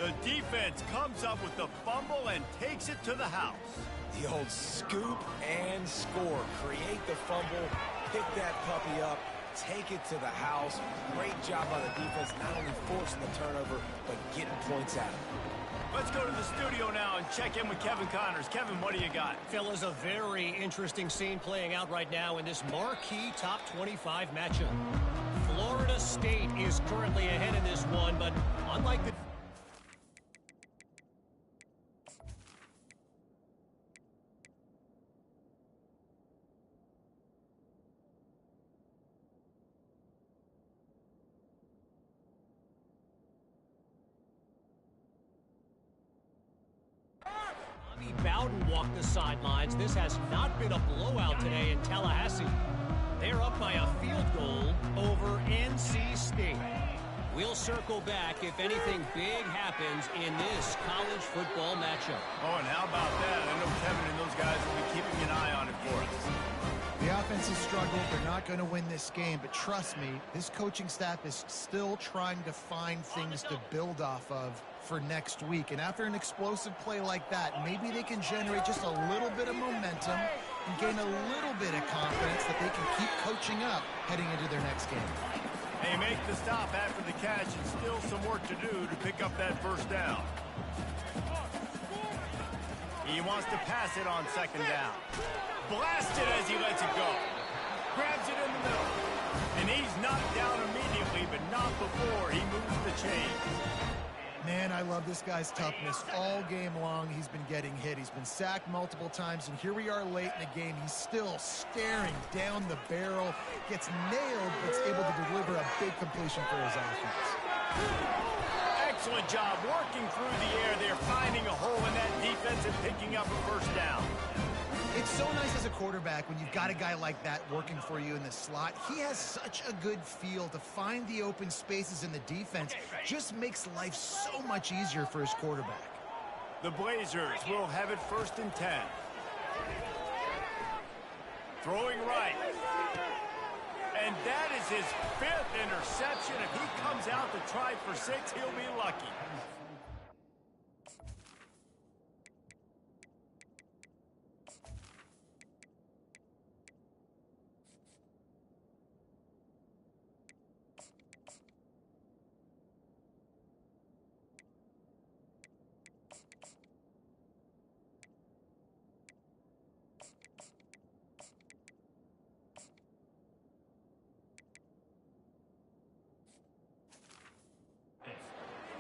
The defense comes up with the fumble and takes it to the house. The old scoop and score. Create the fumble, pick that puppy up, take it to the house. Great job by the defense, not only forcing the turnover, but getting points out of it. Let's go to the studio now and check in with Kevin Connors. Kevin, what do you got? Fellas, a very interesting scene playing out right now in this marquee top 25 matchup. Florida State is currently ahead in this one, but unlike the... Bowden walked the sidelines. This has not been a blowout today in Tallahassee. They're up by a field goal over NC State. We'll circle back if anything big happens in this college football matchup. Oh, and how about that? I know Kevin and those guys will be keeping an eye on it for us. The offense has struggled. They're not going to win this game, but trust me, this coaching staff is still trying to find things to build off of for next week. And after an explosive play like that, maybe they can generate just a little bit of momentum and gain a little bit of confidence that they can keep coaching up heading into their next game. They make the stop after the catch and still some work to do to pick up that first down. He wants to pass it on second down. Blasted as he lets it go. Grabs it in the middle. And he's knocked down immediately, but not before he moves the chain. Man, I love this guy's toughness. All game long, he's been getting hit. He's been sacked multiple times, and here we are late in the game. He's still staring down the barrel, gets nailed, but is able to deliver a big completion for his offense. Excellent job working through the air. They're finding a hole in that defense and picking up a first down. It's so nice as a quarterback when you've got a guy like that working for you in the slot. He has such a good feel to find the open spaces in the defense. Just makes life so much easier for his quarterback. The Blazers will have it first and 10. Throwing right. And that is his 5th interception. If he comes out to try for 6, he'll be lucky.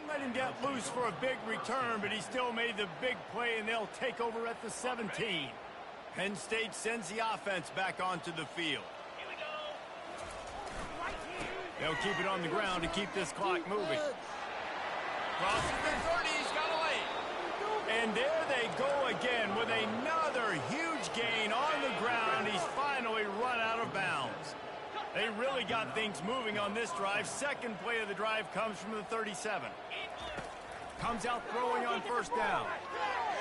Let him get loose for a big return, but he still made the big play, and they'll take over at the 17. Penn State sends the offense back onto the field. They'll keep it on the ground to keep this clock moving. Crosses the 30, he's got a lane. And there they go again with another huge gain on the ground. He's finally run out of bounds. They really got things moving on this drive. Second play of the drive comes from the 37. Comes out throwing on first down.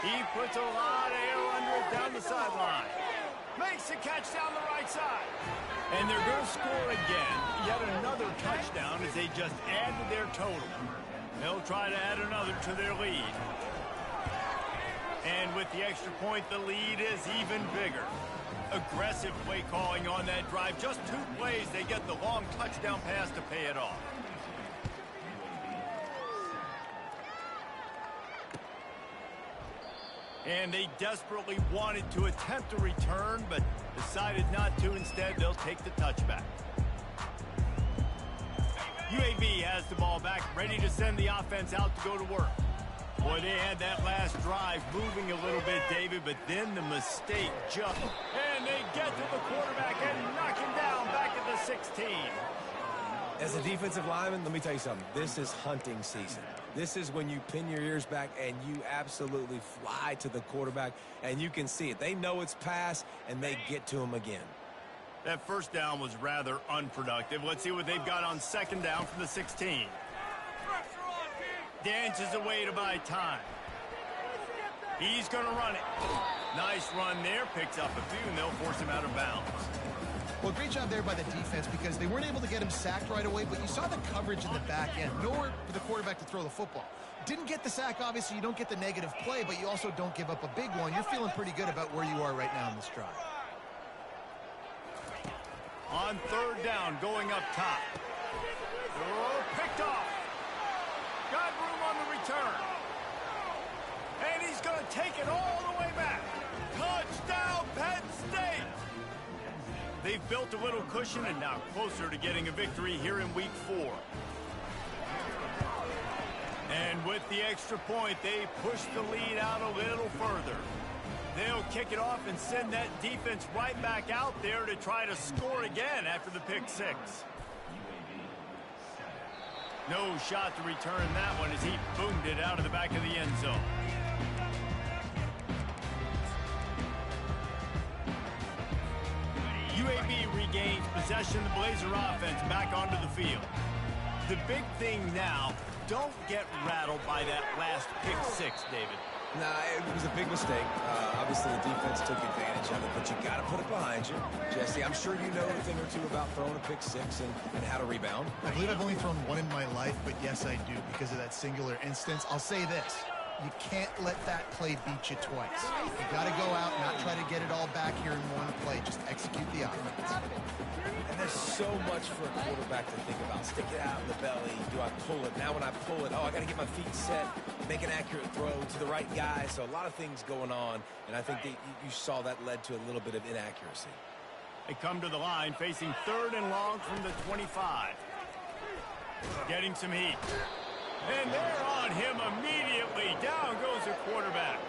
He puts a lot of air under it down the sideline. Makes the catch down the right side. And they're going to score again. Yet another touchdown as they just added their total. They'll try to add another to their lead. And with the extra point, the lead is even bigger. Aggressive play calling on that drive. Just 2 plays, they get the long touchdown pass to pay it off. And they desperately wanted to attempt a return, but decided not to. Instead, they'll take the touchback. UAB has the ball back, ready to send the offense out to go to work. Boy, they had that last drive moving a little bit, David, but then the mistake just... And they get to the quarterback and knock him down back at the 16. As a defensive lineman, let me tell you something. This is hunting season. This is when you pin your ears back and you absolutely fly to the quarterback, and you can see it. They know it's pass, and they get to him again. That first down was rather unproductive. Let's see what they've got on second down from the 16. Dances away to buy time. He's going to run it. Nice run there. Picks up a few, and they'll force him out of bounds. Well, great job there by the defense because they weren't able to get him sacked right away, but you saw the coverage in the back end. Nowhere for the quarterback to throw the football. Didn't get the sack, obviously. You don't get the negative play, but you also don't give up a big one. You're feeling pretty good about where you are right now in this drive. On third down, going up top. Oh, picked off. Got room on the return. And he's going to take it all the way back. Touchdown, Penn State! They've built a little cushion and now closer to getting a victory here in week 4. And with the extra point, they push the lead out a little further. They'll kick it off and send that defense right back out there to try to score again after the pick 6. No shot to return that one as he boomed it out of the back of the end zone. UAB regains possession of the Blazer offense back onto the field. The big thing now, don't get rattled by that last pick 6, David. Nah, it was a big mistake. Obviously, the defense took advantage of it, but you got to put it behind you. Jesse, I'm sure you know a thing or two about throwing a pick 6 and how to rebound. I believe I've only thrown one in my life, but yes, I do because of that singular instance. I'll say this. You can't let that play beat you twice. You got to go out and not try to get it all back here in one play. Just execute the offense. And there's so much for a quarterback to think about. Stick it out in the belly. Do I pull it? Now when I pull it, I got to get my feet set, make an accurate throw to the right guy. So a lot of things going on, and I think that you saw that led to a little bit of inaccuracy. They come to the line facing third and long from the 25. Getting some heat. And they're on him immediately. Down goes the quarterback.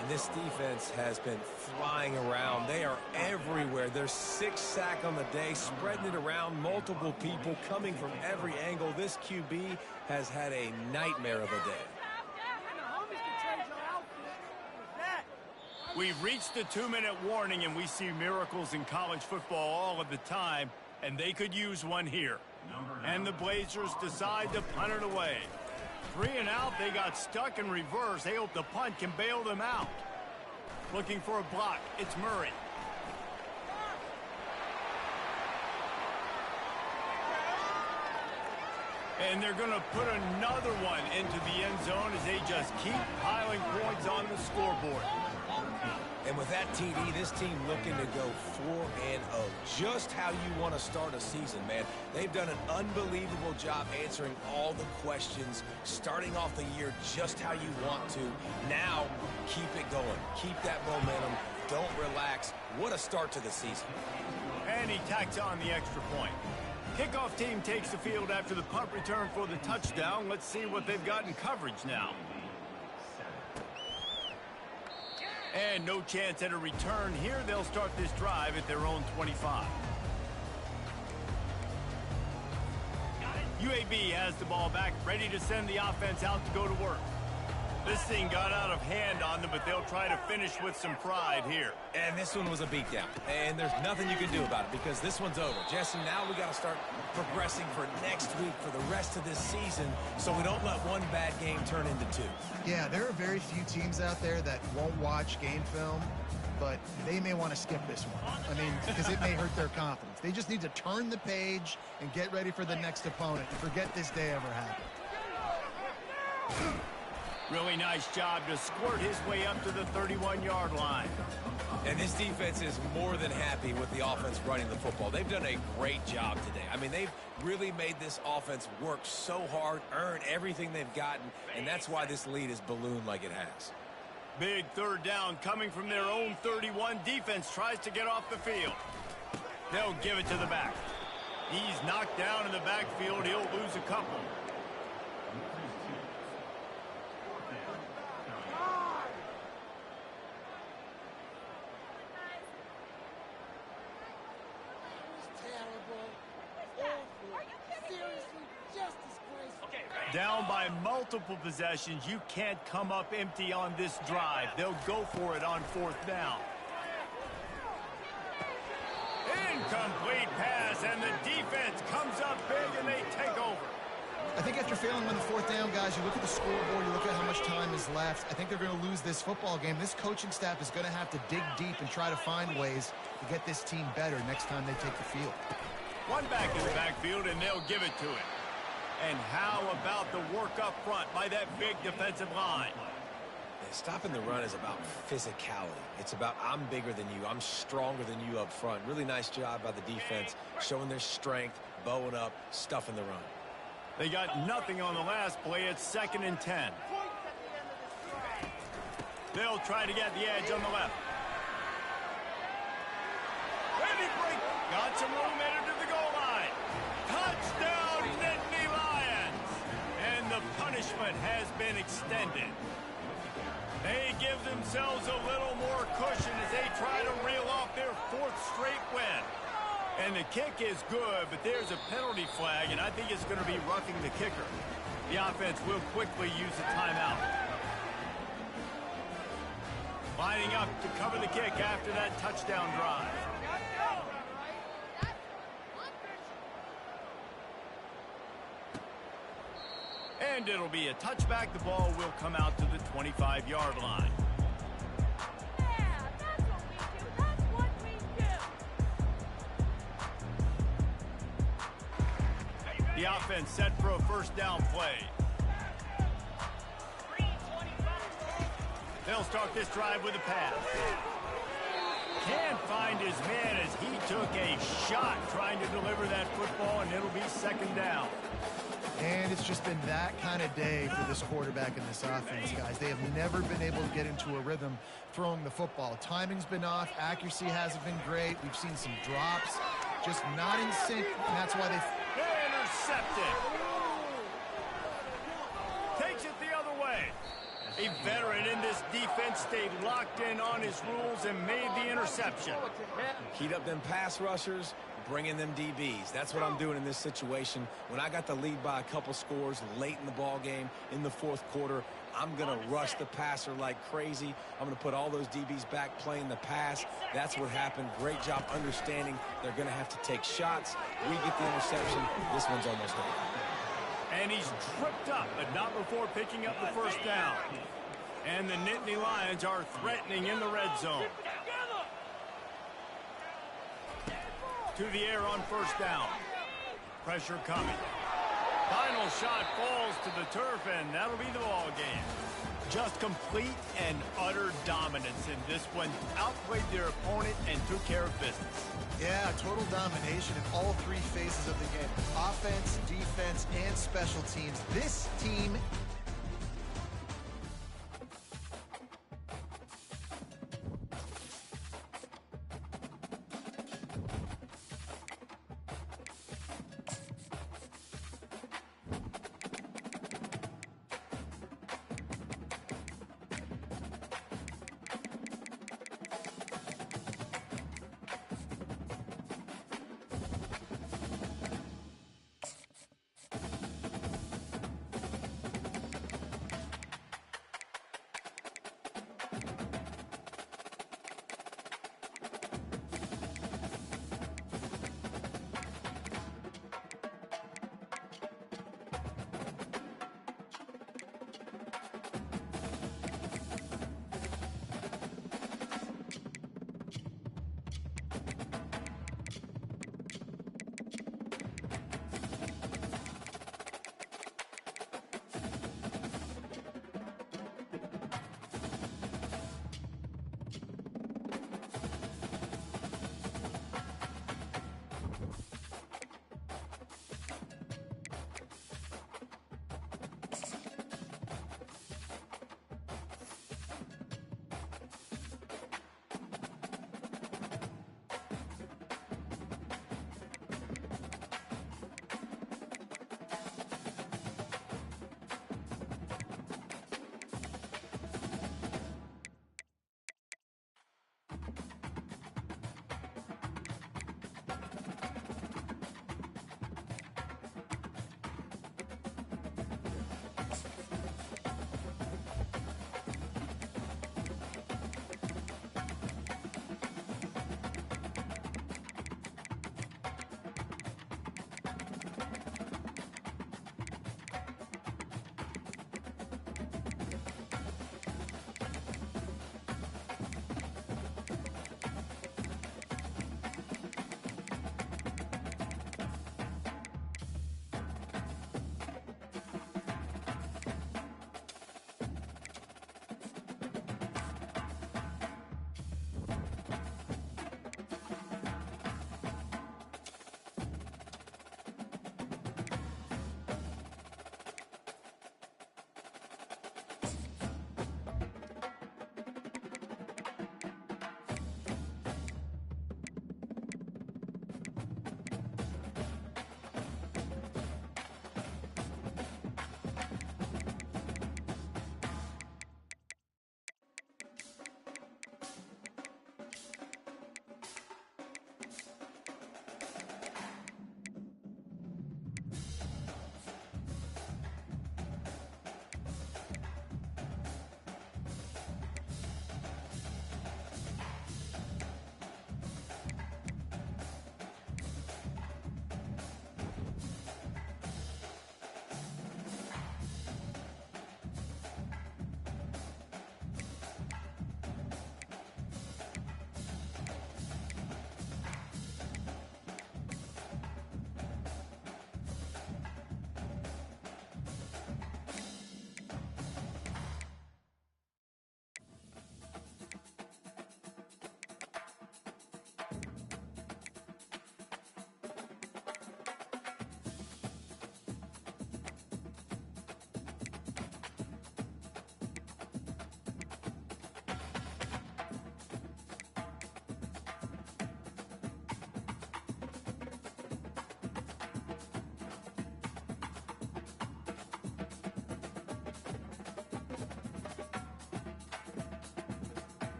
And this defense has been flying around. They are everywhere. There's 6 sacks on the day, spreading it around, multiple people coming from every angle. This QB has had a nightmare of a day. We've reached the 2-minute warning, and we see miracles in college football all of the time, and they could use one here. And the Blazers decide to punt it away. 3 and out, they got stuck in reverse. They hope the punt can bail them out. Looking for a block, it's Murray. And they're going to put another one into the end zone as they just keep piling points on the scoreboard. And with that TD, this team looking to go 4-0. Just how you want to start a season, man. They've done an unbelievable job answering all the questions, starting off the year just how you want to. Now, keep it going. Keep that momentum. Don't relax. What a start to the season. And he tacks on the extra point. Kickoff team takes the field after the punt return for the touchdown. Let's see what they've got in coverage now. And no chance at a return here. They'll start this drive at their own 25. UAB has the ball back, ready to send the offense out to go to work. This thing got out of hand on them, but they'll try to finish with some pride here. And this one was a beatdown. And there's nothing you can do about it because this one's over. Jesse, now we got to start progressing for next week for the rest of this season so we don't let one bad game turn into 2. Yeah, there are very few teams out there that won't watch game film, but they may want to skip this one. I mean, because it may hurt their confidence. They just need to turn the page and get ready for the next opponent and forget this day ever happened. Really nice job to squirt his way up to the 31-yard line. And this defense is more than happy with the offense running the football. They've done a great job today. I mean, they've really made this offense work so hard, earn everything they've gotten, and that's why this lead is ballooned like it has. Big third down coming from their own 31. Defense tries to get off the field. They'll give it to the back. He's knocked down in the backfield. He'll lose a couple. Down by multiple possessions. You can't come up empty on this drive. They'll go for it on 4th down. Incomplete pass, and the defense comes up big, and they take over. I think after failing on the 4th down, guys, you look at the scoreboard, you look at how much time is left. I think they're going to lose this football game. This coaching staff is going to have to dig deep and try to find ways to get this team better next time they take the field. One back in the backfield, and they'll give it to him. And how about the work up front by that big defensive line? Stopping the run is about physicality. It's about I'm bigger than you. I'm stronger than you up front. Really nice job by the defense, showing their strength, bowing up, stuffing the run. They got nothing on the last play. It's 2nd and 10. They'll try to get the edge on the left. Ready break. Got some room headed to the goal line. Touchdown, Nittany Lions. And the punishment has been extended. They give themselves a little more cushion as they try to reel off their 4th straight win. And the kick is good, but there's a penalty flag, and I think it's going to be roughing the kicker. The offense will quickly use a timeout. Lining up to cover the kick after that touchdown drive. And it'll be a touchback. The ball will come out to the 25-yard line. Yeah, that's what we do. The offense set for a 1st down play. They'll start this drive with a pass. Can't find his man as he took a shot trying to deliver that football, and it'll be 2nd down. And it's just been that kind of day for this quarterback and this offense, guys. They have never been able to get into a rhythm throwing the football. Timing's been off. Accuracy hasn't been great. We've seen some drops. Just not in sync, and that's why they... Intercepted. Takes it the other way. A veteran in this defense stayed locked in on his rules and made the interception. Heat up them pass rushers, bring in them DBs. That's what I'm doing in this situation. When I got the lead by a couple scores late in the ball game in the 4th quarter, I'm going to rush the passer like crazy. I'm going to put all those DBs back playing the pass. That's what happened. Great job understanding they're going to have to take shots. We get the interception. This one's almost over. And he's tripped up, but not before picking up the 1st down. And the Nittany Lions are threatening in the red zone. To the air on 1st down. Pressure coming. Final shot falls to the turf, and that'll be the ball game. Just complete and utter dominance in this one. Outplayed their opponent and took care of business. Yeah, total domination in all 3 phases of the game. Offense, defense, and special teams. This team...